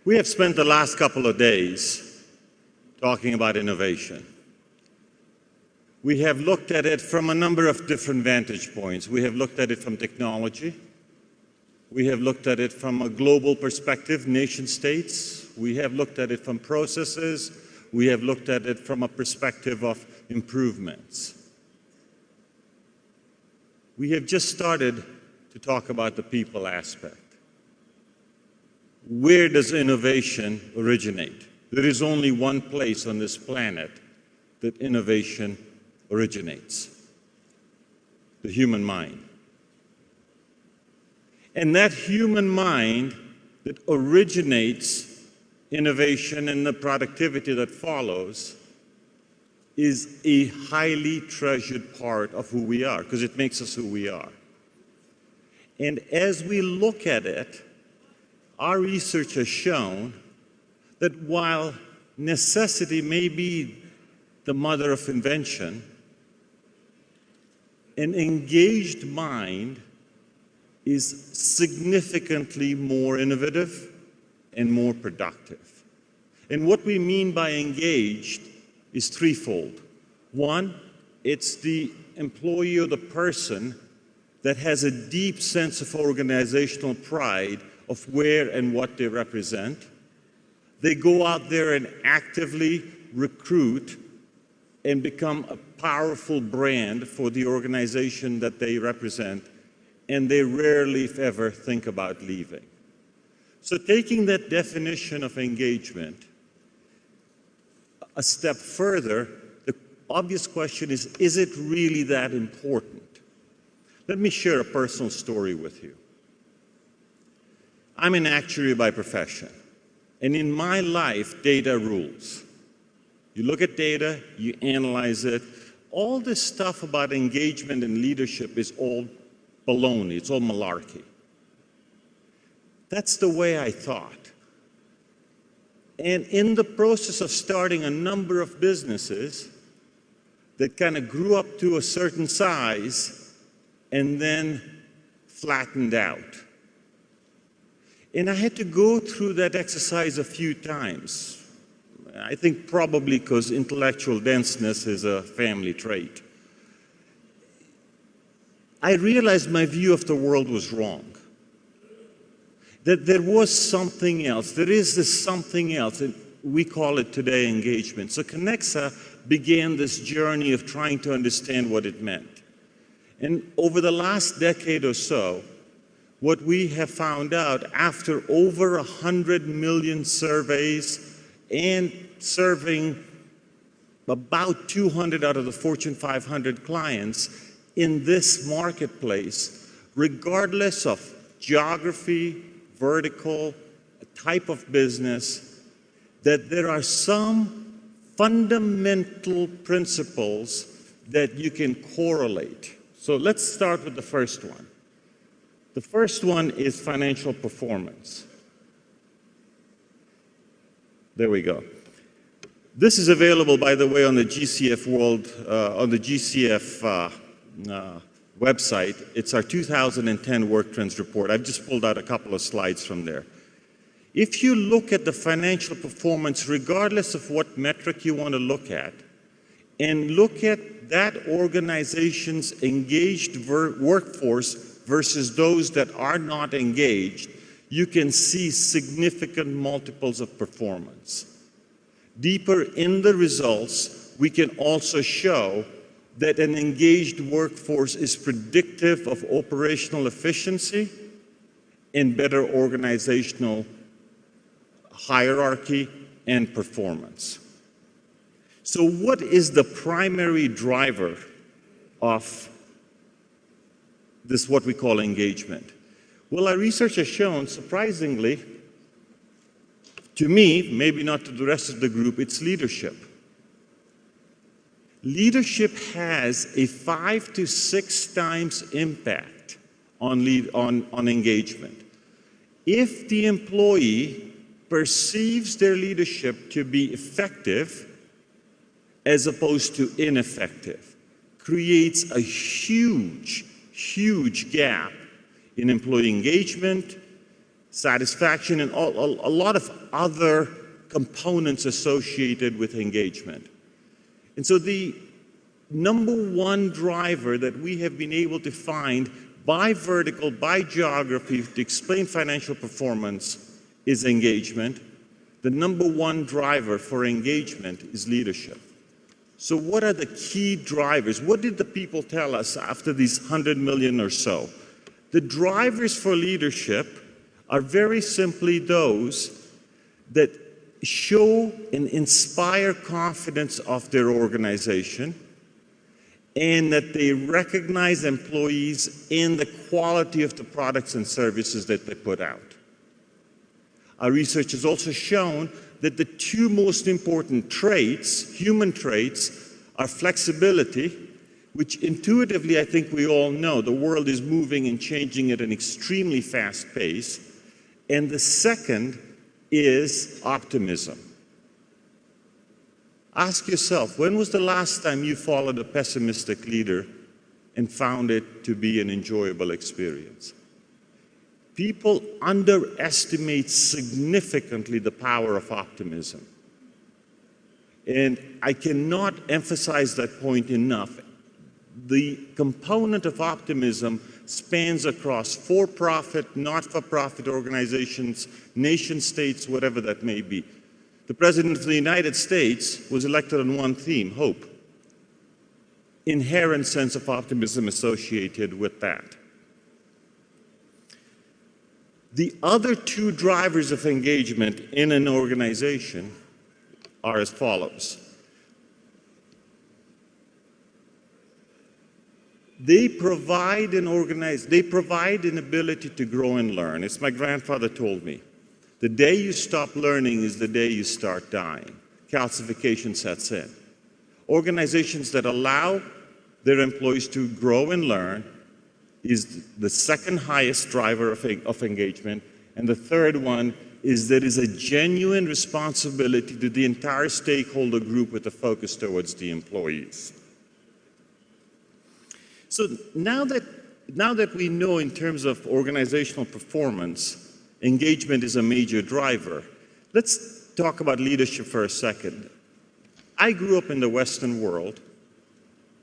We have spent the last couple of days talking about innovation. We have looked at it from a number of different vantage points. We have looked at it from technology. We have looked at it from a global perspective, nation states. We have looked at it from processes. We have looked at it from a perspective of improvements. We have just started to talk about the people aspect. Where does innovation originate? There is only one place on this planet that innovation originates: the human mind. And that human mind that originates innovation and the productivity that follows is a highly treasured part of who we are, because it makes us who we are. And as we look at it, our research has shown that while necessity may be the mother of invention, an engaged mind is significantly more innovative and more productive. And what we mean by engaged is threefold. One, it's the employee or the person that has a deep sense of organizational pride of where and what they represent. They go out there and actively recruit and become a powerful brand for the organization that they represent, and they rarely, if ever, think about leaving. So taking that definition of engagement a step further, the obvious question is it really that important? Let me share a personal story with you. I'm an actuary by profession, and in my life, data rules. You look at data, you analyze it. All this stuff about engagement and leadership is all baloney, it's all malarkey. That's the way I thought. And in the process of starting a number of businesses that kind of grew up to a certain size and then flattened out. And I had to go through that exercise a few times. I think probably because intellectual denseness is a family trait. I realized my view of the world was wrong. That there was something else. There is this something else, and we call it today engagement. So Kenexa began this journey of trying to understand what it meant. And over the last decade or so, what we have found out after over 100 million surveys and serving about 200 out of the Fortune 500 clients in this marketplace, regardless of geography, vertical, type of business, that there are some fundamental principles that you can correlate. So let's start with the first one. The first one is financial performance. There we go. This is available, by the way, on the GCF website. It's our 2010 Work Trends Report. I've just pulled out a couple of slides from there. If you look at the financial performance, regardless of what metric you want to look at, and look at that organization's engaged workforce versus those that are not engaged, you can see significant multiples of performance. Deeper in the results, we can also show that an engaged workforce is predictive of operational efficiency and better organizational hierarchy and performance. So what is the primary driver of this, what we call engagement? Well, our research has shown, surprisingly, to me, maybe not to the rest of the group, it's leadership. Leadership has a 5 to 6 times impact on engagement. If the employee perceives their leadership to be effective as opposed to ineffective, creates a huge gap in employee engagement, satisfaction, and a lot of other components associated with engagement. And so the number one driver that we have been able to find by vertical, by geography, to explain financial performance is engagement. The number one driver for engagement is leadership. So what are the key drivers? What did the people tell us after these 100 million or so? The drivers for leadership are very simply those that show and inspire confidence of their organization, and that they recognize employees in the quality of the products and services that they put out. Our research has also shown that the two most important traits, human traits, are flexibility, which intuitively I think we all know the world is moving and changing at an extremely fast pace, and the second is optimism. Ask yourself, when was the last time you followed a pessimistic leader and found it to be an enjoyable experience? People underestimate significantly the power of optimism. And I cannot emphasize that point enough. The component of optimism spans across for-profit, not-for-profit organizations, nation states, whatever that may be. The President of the United States was elected on one theme, hope. Inherent sense of optimism associated with that. The other two drivers of engagement in an organization are as follows. They provide an ability to grow and learn. As my grandfather told me, the day you stop learning is the day you start dying. Calcification sets in. Organizations that allow their employees to grow and learn is the second highest driver of engagement. And the third one is there is a genuine responsibility to the entire stakeholder group with a focus towards the employees. So now that we know in terms of organizational performance, engagement is a major driver, let's talk about leadership for a second. I grew up in the Western world,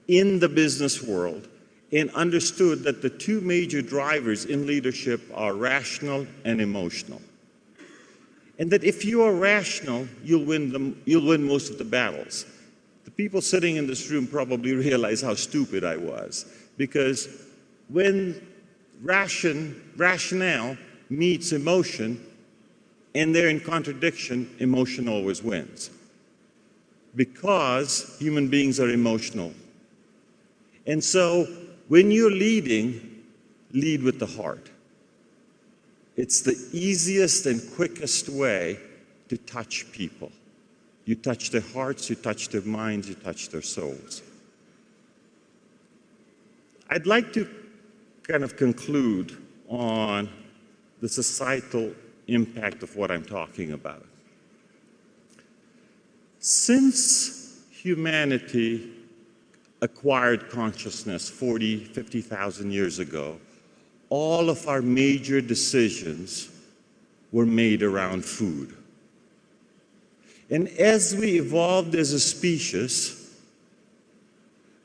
in the business world, and understood that the two major drivers in leadership are rational and emotional. And that if you are rational, you'll win most of the battles. The people sitting in this room probably realize how stupid I was, because when rationale meets emotion and they're in contradiction, emotion always wins. Because human beings are emotional. And so when you're leading, lead with the heart. It's the easiest and quickest way to touch people. You touch their hearts, you touch their minds, you touch their souls. I'd like to kind of conclude on the societal impact of what I'm talking about. Since humanity acquired consciousness 40, 50,000 years ago, all of our major decisions were made around food. And as we evolved as a species,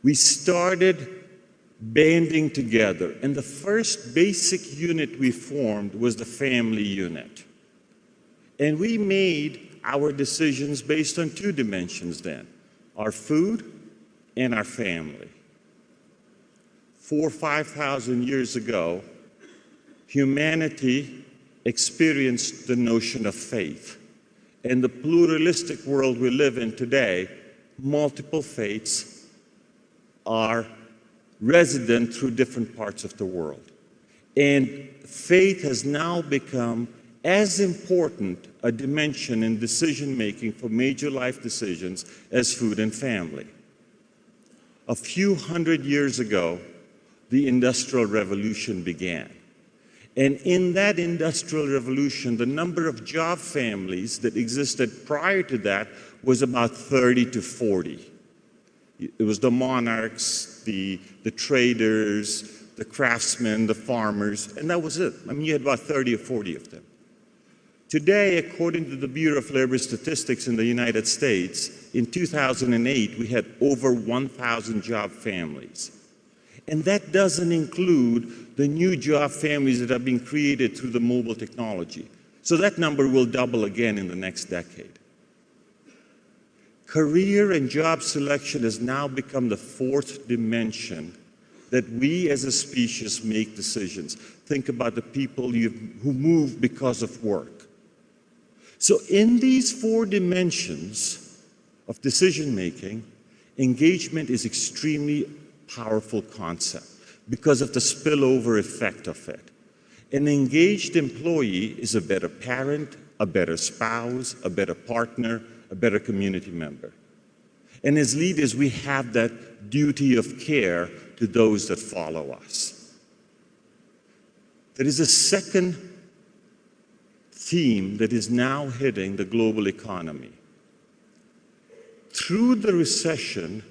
we started banding together. And the first basic unit we formed was the family unit. And we made our decisions based on two dimensions then, our food and our family. 4,000 or 5,000 years ago, humanity experienced the notion of faith. In the pluralistic world we live in today, multiple faiths are resident through different parts of the world. And faith has now become as important a dimension in decision-making for major life decisions as food and family. A few hundred years ago, the Industrial Revolution began. And in that Industrial Revolution, the number of job families that existed prior to that was about 30 to 40. It was the monarchs, the traders, the craftsmen, the farmers, and that was it. I mean, you had about 30 or 40 of them. Today, according to the Bureau of Labor Statistics in the United States, in 2008, we had over 1,000 job families. And that doesn't include the new job families that are being created through the mobile technology. So that number will double again in the next decade. Career and job selection has now become the fourth dimension that we as a species make decisions. Think about the people who move because of work. So in these four dimensions of decision making, engagement is extremely powerful concept because of the spillover effect of it. An engaged employee is a better parent, a better spouse, a better partner, a better community member. And as leaders, we have that duty of care to those that follow us. There is a second theme that is now hitting the global economy. Through the recession,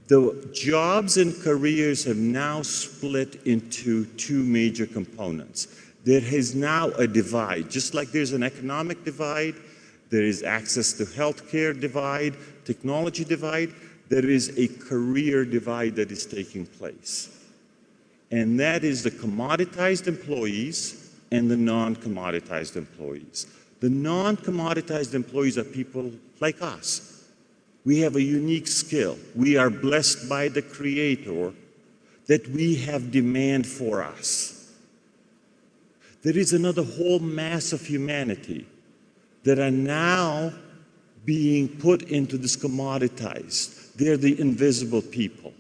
the jobs and careers have now split into two major components. There is now a divide. Just like there's an economic divide, there is access to healthcare divide, technology divide, there is a career divide that is taking place. And that is the commoditized employees and the non-commoditized employees. The non-commoditized employees are people like us. We have a unique skill. We are blessed by the Creator that we have demand for us. There is another whole mass of humanity that are now being put into this commoditized. They're the invisible people.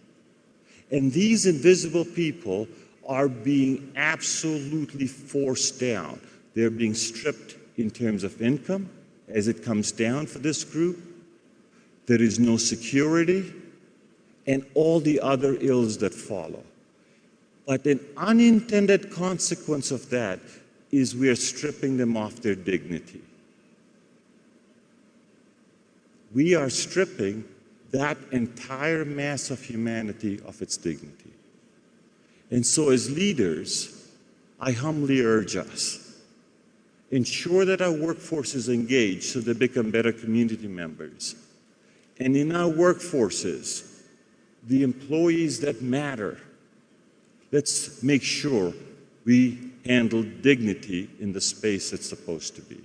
And these invisible people are being absolutely forced down. They're being stripped in terms of income as it comes down for this group. There is no security and all the other ills that follow. But an unintended consequence of that is we are stripping them of their dignity. We are stripping that entire mass of humanity of its dignity. And so as leaders, I humbly urge us, ensure that our workforce is engaged so they become better community members. And in our workforces, the employees that matter, let's make sure we handle dignity in the space it's supposed to be.